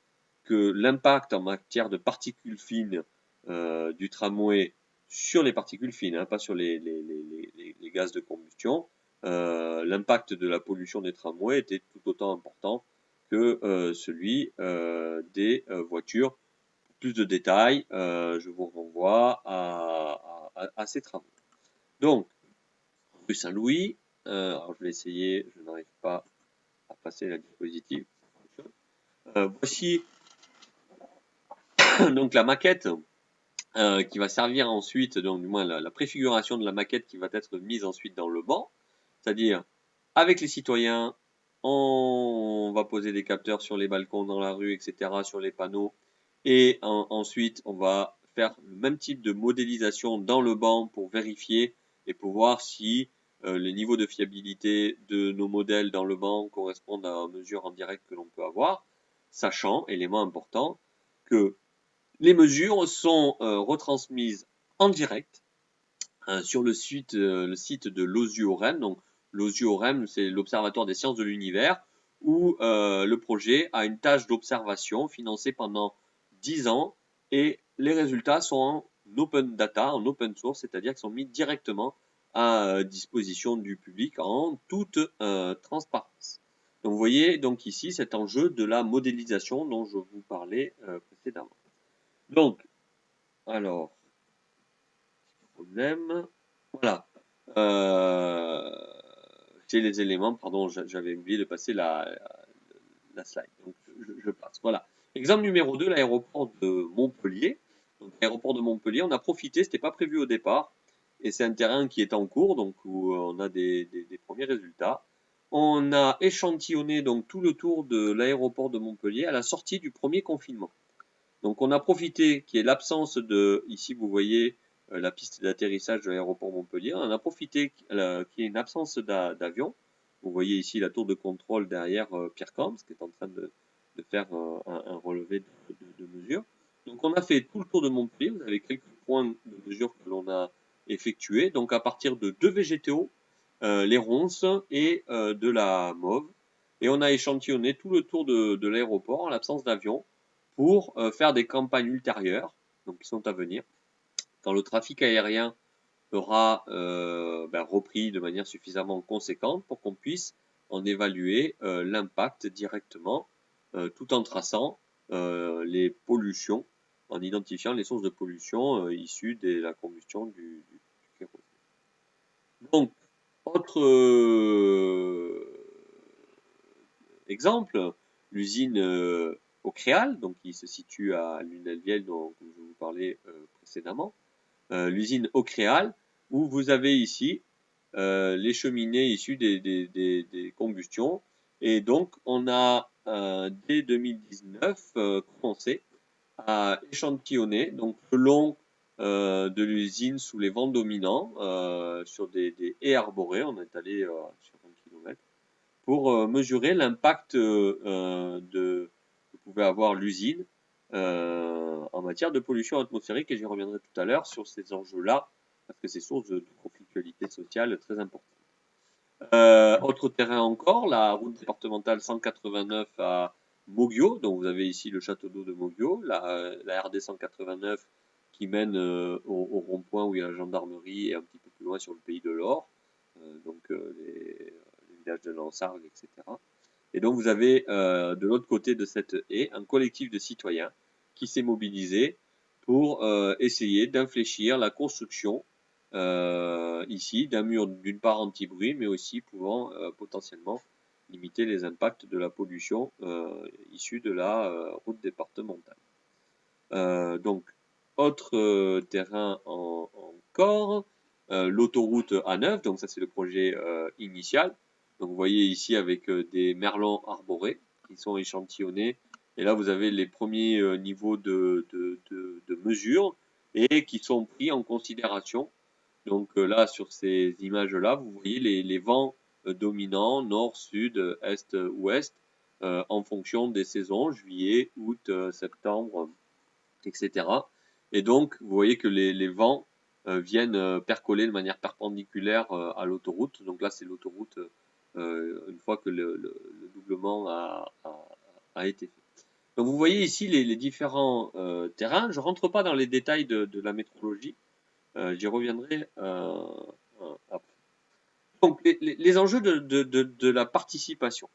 que l'impact en matière de particules fines du tramway sur les particules fines, hein, pas sur les gaz de combustion, l'impact de la pollution des tramways était tout autant important que celui des voitures. Pour plus de détails, je vous renvoie à ces travaux. Donc, rue Saint-Louis, alors je vais essayer, je n'arrive pas à passer la diapositive. Voici donc la maquette qui va servir ensuite, donc du moins la préfiguration de la maquette qui va être mise ensuite dans le banc, c'est-à-dire avec les citoyens, on va poser des capteurs sur les balcons dans la rue, etc., sur les panneaux, et ensuite on va faire le même type de modélisation dans le banc pour vérifier et pour voir si les niveaux de fiabilité de nos modèles dans le banc correspondent à mesures en direct que l'on peut avoir, sachant, élément important, que les mesures sont retransmises en direct sur le site de l'OSU-OREM. Donc, l'OSU-OREM, c'est l'Observatoire des sciences de l'univers, où le projet a une tâche d'observation financée pendant 10 ans et les résultats sont en open data, en open source, c'est-à-dire qu'ils sont mis directement à disposition du public en toute transparence. Donc, vous voyez donc ici cet enjeu de la modélisation dont je vous parlais précédemment. Donc, alors, problème. Voilà. C'est les éléments, pardon, j'avais oublié de passer la slide. Donc, je passe. Voilà. Exemple numéro 2, l'aéroport de Montpellier. Donc, l'aéroport de Montpellier, on a profité, c'était pas prévu au départ, et c'est un terrain qui est en cours, donc où on a des premiers résultats. On a échantillonné donc tout le tour de l'aéroport de Montpellier à la sortie du premier confinement. Donc on a profité qu'il y ait l'absence de, ici vous voyez la piste d'atterrissage de l'aéroport Montpellier, on a profité qu'il y ait une absence d'avion. Vous voyez ici la tour de contrôle derrière Pierre Camps qui est en train de faire un relevé de mesure. Donc on a fait tout le tour de Montpellier, vous avez quelques points de mesure que l'on a effectués, donc à partir de 2 végétaux, les ronces et de la mauve. Et on a échantillonné tout le tour de l'aéroport en l'absence d'avion pour faire des campagnes ultérieures, donc qui sont à venir, quand le trafic aérien aura repris de manière suffisamment conséquente pour qu'on puisse en évaluer l'impact directement, tout en traçant les pollutions, en identifiant les sources de pollution issues de la combustion du kérosène. Donc, autre exemple, l'usine au Créal, donc qui se situe à Lunel-Viel, dont je vous parlais précédemment. L'usine au Créal, où vous avez ici les cheminées issues des combustions. Et donc, on a dès 2019 commencé à échantillonner donc, le long de l'usine sous les vents dominants sur des haies arborées. On est allé sur pour mesurer l'impact que pouvait avoir l'usine en matière de pollution atmosphérique, et j'y reviendrai tout à l'heure sur ces enjeux-là, parce que c'est source de conflictualité sociale très importante. Autre terrain encore, la route départementale 189 à Moguio, donc vous avez ici le château d'eau de Moguio, la RD 189 qui mène au rond-point où il y a la gendarmerie et un petit peu plus loin sur le pays de l'Or, les villages de Lansargues, etc. Et donc vous avez de l'autre côté de cette haie un collectif de citoyens qui s'est mobilisé pour essayer d'infléchir la construction ici d'un mur d'une part anti-bruit, mais aussi pouvant potentiellement limiter les impacts de la pollution issue de la route départementale. Donc, autre terrain encore, l'autoroute A9, donc ça c'est le projet initial. Donc vous voyez ici avec des merlons arborés qui sont échantillonnés. Et là vous avez les premiers niveaux de mesure et qui sont pris en considération. Donc là sur ces images-là, vous voyez les vents dominants, nord, sud, est, ouest, en fonction des saisons, juillet, août, septembre, etc. Et donc, vous voyez que les vents viennent percoler de manière perpendiculaire à l'autoroute. Donc là, c'est l'autoroute une fois que le doublement a été fait. Donc vous voyez ici les différents terrains. Je rentre pas dans les détails de la métrologie. J'y reviendrai après. Donc les enjeux de la participation.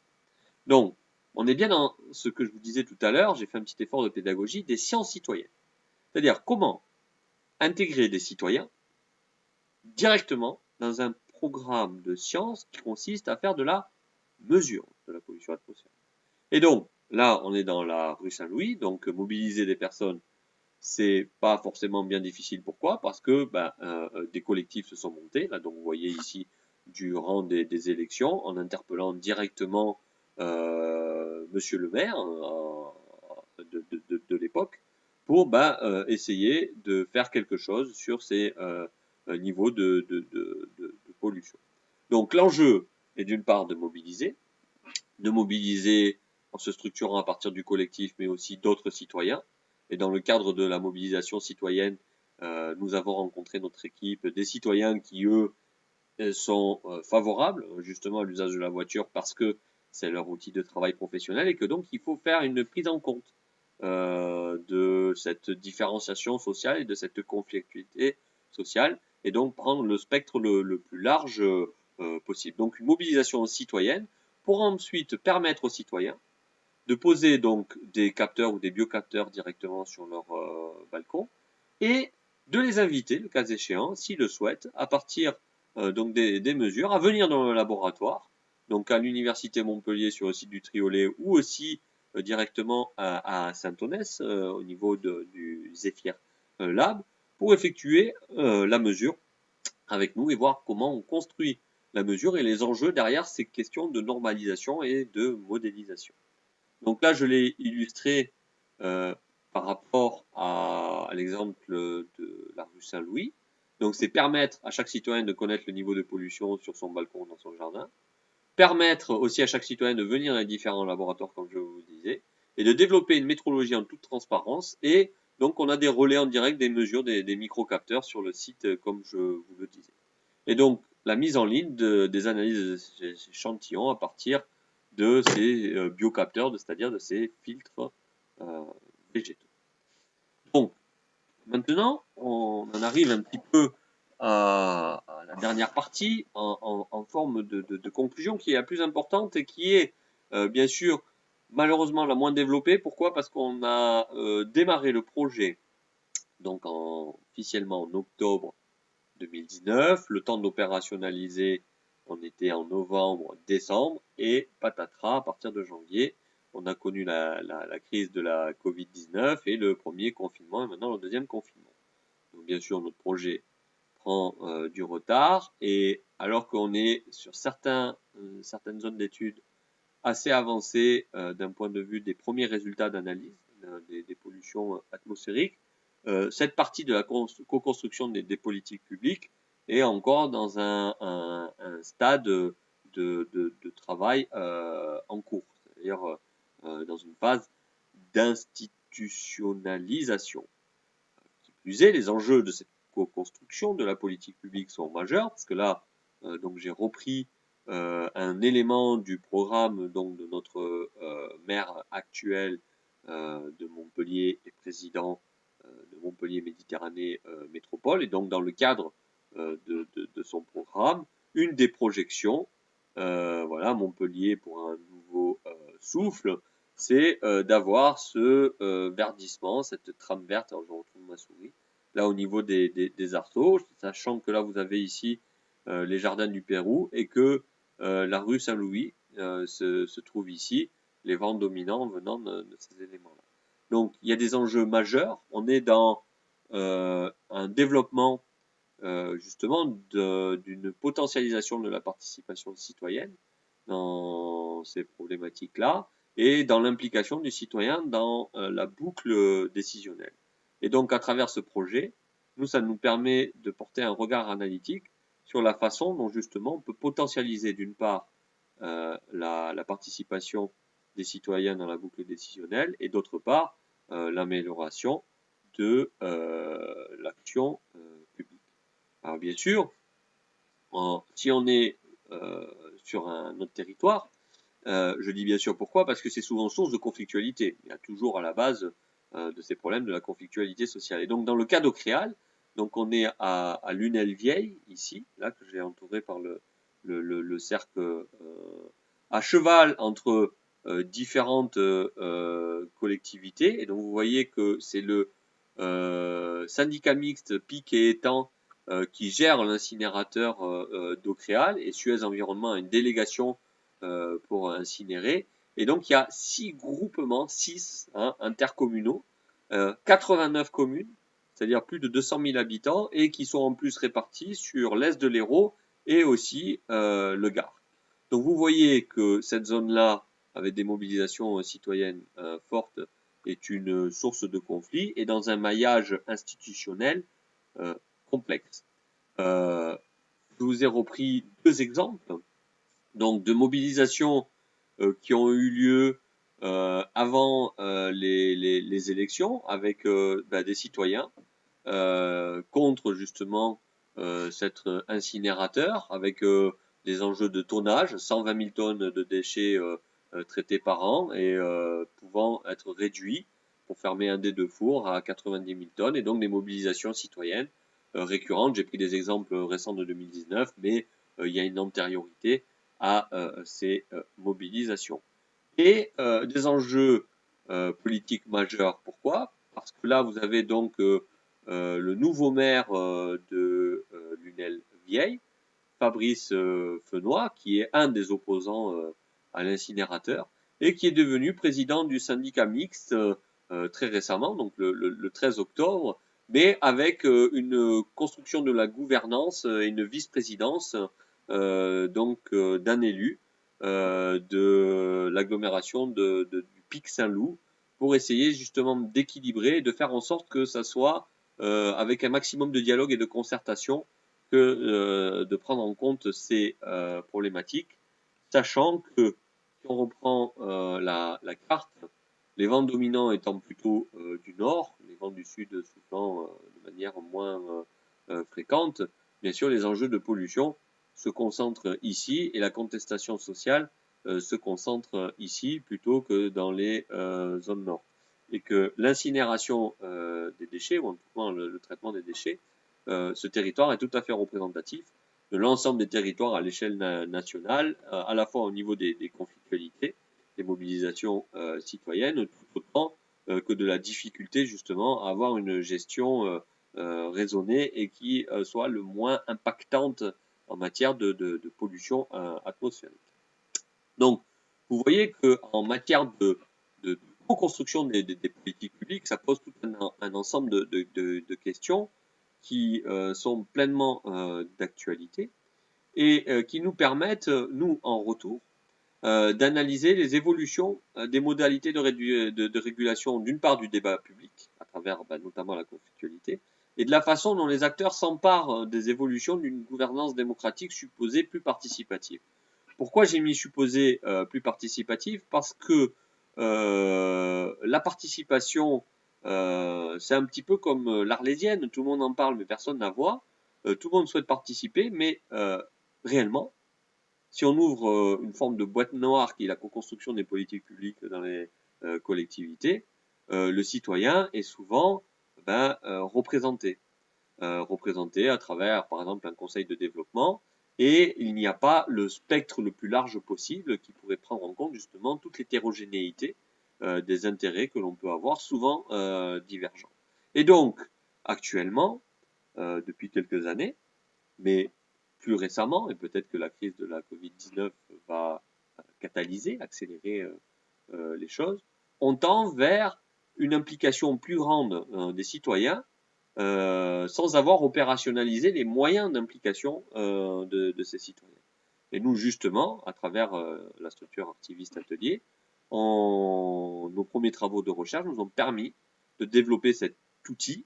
Donc, on est bien dans ce que je vous disais tout à l'heure, j'ai fait un petit effort de pédagogie, des sciences citoyennes. C'est-à-dire comment intégrer des citoyens directement dans un programme de sciences qui consiste à faire de la mesure de la pollution atmosphérique. Et donc, là, on est dans la rue Saint-Louis, donc mobiliser des personnes, c'est pas forcément bien difficile. Pourquoi? Parce que des collectifs se sont montés. Là, donc vous voyez ici durant des élections, en interpellant directement Monsieur le maire de l'époque, pour essayer de faire quelque chose sur ces niveaux de pollution. Donc l'enjeu est d'une part de mobiliser en se structurant à partir du collectif, mais aussi d'autres citoyens. Et dans le cadre de la mobilisation citoyenne, nous avons rencontré notre équipe des citoyens qui, eux, sont favorables justement à l'usage de la voiture parce que c'est leur outil de travail professionnel et que donc il faut faire une prise en compte de cette différenciation sociale et de cette conflictualité sociale et donc prendre le spectre le plus large possible. Donc une mobilisation citoyenne pour ensuite permettre aux citoyens de poser donc des capteurs ou des biocapteurs directement sur leur balcon et de les inviter, le cas échéant, s'ils le souhaitent, à partir donc des mesures, à venir dans le laboratoire, donc à l'université Montpellier sur le site du Triolet ou aussi directement à Saint-Onès au niveau du Zephyr Lab pour effectuer la mesure avec nous et voir comment on construit la mesure et les enjeux derrière ces questions de normalisation et de modélisation. Donc là, je l'ai illustré par rapport à l'exemple de la rue Saint-Louis. Donc c'est permettre à chaque citoyen de connaître le niveau de pollution sur son balcon, dans son jardin. Permettre aussi à chaque citoyen de venir dans les différents laboratoires, comme je vous disais, et de développer une métrologie en toute transparence. Et donc on a des relais en direct des mesures, des microcapteurs sur le site, comme je vous le disais. Et donc la mise en ligne des analyses d'échantillons à partir de ces biocapteurs, c'est-à-dire de ces filtres végétaux. Donc, maintenant, on en arrive un petit peu à la dernière partie en forme de conclusion qui est la plus importante et qui est bien sûr malheureusement la moins développée. Pourquoi? Parce qu'on a démarré le projet donc officiellement en octobre 2019, le temps d'opérationnaliser on était en novembre, décembre, et patatras, à partir de janvier, on a connu la crise de la Covid-19 et le premier confinement et maintenant le deuxième confinement. Donc bien sûr, notre projet prend du retard et alors qu'on est sur certaines zones d'études assez avancées d'un point de vue des premiers résultats d'analyse des pollutions atmosphériques, cette partie de la co-construction des politiques publiques est encore dans un stade de travail en cours, c'est-à-dire dans une phase d'institutionnalisation. Qui plus est, les enjeux de cette co-construction de la politique publique sont majeurs, parce que là, donc j'ai repris un élément du programme donc de notre maire actuel de Montpellier et président de Montpellier Méditerranée Métropole, et donc dans le cadre de son programme, une des projections, voilà, Montpellier pour un nouveau souffle, c'est d'avoir ce verdissement, cette trame verte, alors je retrouve ma souris, là au niveau des arceaux, sachant que là vous avez ici les jardins du Pérou et que la rue Saint-Louis se trouve ici, les vents dominants venant de ces éléments-là. Donc il y a des enjeux majeurs, on est dans un développement justement d'une potentialisation de la participation citoyenne dans ces problématiques-là et dans l'implication du citoyen dans la boucle décisionnelle. Et donc, à travers ce projet, nous, ça nous permet de porter un regard analytique sur la façon dont justement on peut potentialiser d'une part la participation des citoyens dans la boucle décisionnelle et d'autre part l'amélioration de l'action publique. Alors bien sûr, si on est sur un autre territoire, je dis bien sûr pourquoi, parce que c'est souvent source de conflictualité. Il y a toujours à la base de ces problèmes de la conflictualité sociale. Et donc dans le cas d'Ocréal, donc on est à Lunel-Vieille, ici, là que j'ai entouré par le cercle à cheval entre différentes collectivités. Et donc vous voyez que c'est le syndicat mixte Pic et Étang qui gère l'incinérateur d'Ocréal, et Suez Environnement a une délégation pour incinérer. Et donc il y a 6 groupements, 6 intercommunaux, 89 communes, c'est-à-dire plus de 200 000 habitants, et qui sont en plus répartis sur l'est de l'Hérault et aussi le Gard. Donc vous voyez que cette zone-là, avec des mobilisations citoyennes fortes, est une source de conflit et dans un maillage institutionnel complexe. Je vous ai repris 2 exemples donc de mobilisations qui ont eu lieu avant les élections avec des citoyens contre justement cet incinérateur avec des enjeux de tonnage, 120 000 tonnes de déchets traités par an et pouvant être réduits pour fermer un des 2 fours à 90 000 tonnes et donc des mobilisations citoyennes récurrentes. J'ai pris des exemples récents de 2019, mais il y a une antériorité à ces mobilisations. Et des enjeux politiques majeurs. Pourquoi? Parce que là, vous avez donc le nouveau maire de Lunel-Vieille, Fabrice Fenoy, qui est un des opposants à l'incinérateur, et qui est devenu président du syndicat mixte très récemment, donc le 13 octobre, mais avec une construction de la gouvernance et une vice-présidence d'un élu de l'agglomération du Pic Saint-Loup pour essayer justement d'équilibrer et de faire en sorte que ça soit avec un maximum de dialogue et de concertation que de prendre en compte ces problématiques, sachant que si on reprend la carte, les vents dominants étant plutôt du nord, les vents du sud soufflant de manière moins fréquente, bien sûr les enjeux de pollution se concentrent ici et la contestation sociale se concentre ici plutôt que dans les zones nord. Et que l'incinération des déchets, ou en tout cas le traitement des déchets, ce territoire est tout à fait représentatif de l'ensemble des territoires à l'échelle nationale, à la fois au niveau des conflictualités, des mobilisations citoyennes, tout autant que de la difficulté justement à avoir une gestion raisonnée et qui soit le moins impactante en matière de pollution atmosphérique. Donc, vous voyez qu'en matière de co-construction des politiques publiques, ça pose tout un ensemble de questions qui sont pleinement d'actualité et qui nous permettent, nous, en retour, d'analyser les évolutions des modalités de régulation, d'une part du débat public, à travers notamment la conflictualité, et de la façon dont les acteurs s'emparent des évolutions d'une gouvernance démocratique supposée plus participative. Pourquoi j'ai mis supposé plus participatif? Parce que la participation, c'est un petit peu comme l'Arlésienne, tout le monde en parle mais personne ne la voit. Tout le monde souhaite participer, mais réellement, si on ouvre une forme de boîte noire qui est la co-construction des politiques publiques dans les collectivités, le citoyen est souvent représenté. Représenté à travers, par exemple, un conseil de développement, et il n'y a pas le spectre le plus large possible qui pourrait prendre en compte justement toute l'hétérogénéité des intérêts que l'on peut avoir, souvent divergents. Et donc, actuellement, depuis quelques années, mais plus récemment, et peut-être que la crise de la Covid-19 va catalyser, accélérer les choses, on tend vers une implication plus grande des citoyens sans avoir opérationnalisé les moyens d'implication de ces citoyens. Et nous, justement, à travers la structure Activiste Atelier, nos premiers travaux de recherche nous ont permis de développer cet outil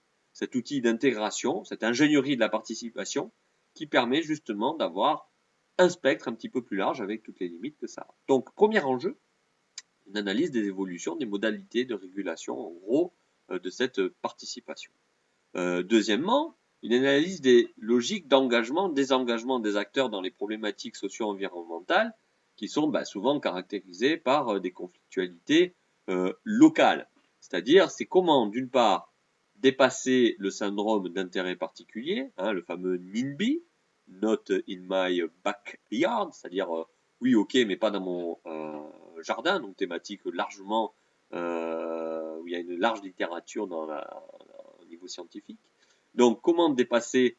d'intégration, cette ingénierie de la participation, qui permet justement d'avoir un spectre un petit peu plus large avec toutes les limites que ça a. Donc, premier enjeu, une analyse des évolutions, des modalités de régulation, en gros, de cette participation. Deuxièmement, une analyse des logiques d'engagement, désengagement des acteurs dans les problématiques socio-environnementales qui sont souvent caractérisées par des conflictualités locales. C'est-à-dire, c'est comment, d'une part, dépasser le syndrome d'intérêt particulier, le fameux NIMBY, Not in my backyard, c'est-à-dire oui, ok, mais pas dans mon jardin, donc thématique largement où il y a une large littérature au niveau scientifique. Donc, comment dépasser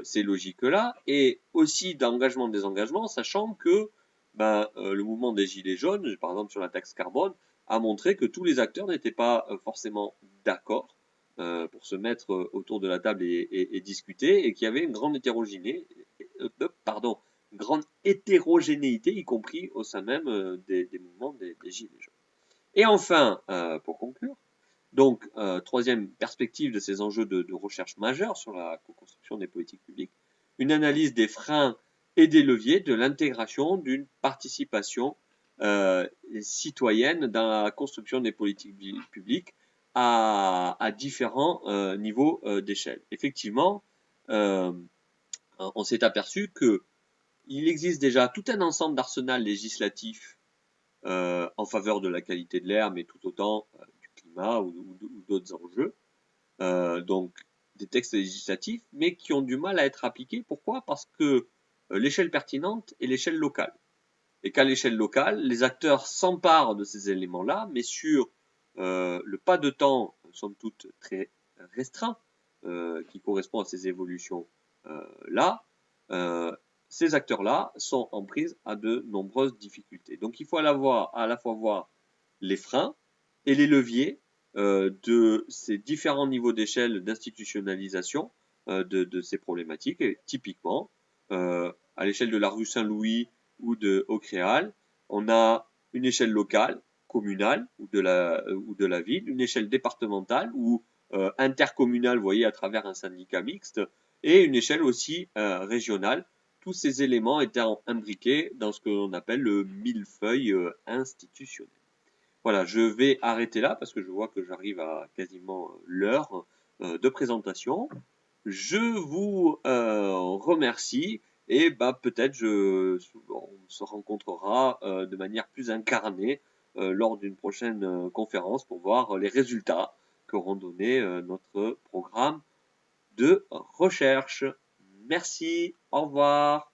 ces logiques-là et aussi d'engagement-désengagement, sachant que le mouvement des Gilets jaunes, par exemple sur la taxe carbone, a montré que tous les acteurs n'étaient pas forcément d'accord pour se mettre autour de la table et discuter, et qu'il y avait une grande hétérogénéité, y compris au sein même des mouvements des Gilets jaunes. Et enfin, pour conclure, donc, troisième perspective de ces enjeux de recherche majeurs sur la co-construction des politiques publiques, une analyse des freins et des leviers de l'intégration d'une participation citoyenne dans la construction des politiques publiques à différents niveaux d'échelle. Effectivement, on s'est aperçu qu'il existe déjà tout un ensemble d'arsenals législatifs en faveur de la qualité de l'air, mais tout autant du climat ou d'autres enjeux. Donc des textes législatifs, mais qui ont du mal à être appliqués. Pourquoi? Parce que l'échelle pertinente est l'échelle locale. Et qu'à l'échelle locale, les acteurs s'emparent de ces éléments-là, mais sur le pas de temps, somme toute très restreint, qui correspond à ces évolutions-là, ces acteurs-là sont en prise à de nombreuses difficultés. Donc il faut à la fois voir les freins et les leviers de ces différents niveaux d'échelle d'institutionnalisation de ces problématiques. Et typiquement, à l'échelle de la rue Saint-Louis ou de Aucréal, on a une échelle locale, communale ou de la ville, une échelle départementale ou intercommunale, vous voyez, à travers un syndicat mixte, et une échelle aussi régionale. Tous ces éléments étaient imbriqués dans ce que l'on appelle le millefeuille institutionnel. Voilà, je vais arrêter là parce que je vois que j'arrive à quasiment l'heure de présentation. Je vous remercie et peut-être on se rencontrera de manière plus incarnée lors d'une prochaine conférence pour voir les résultats qu'auront donné notre programme de recherche. Merci, au revoir.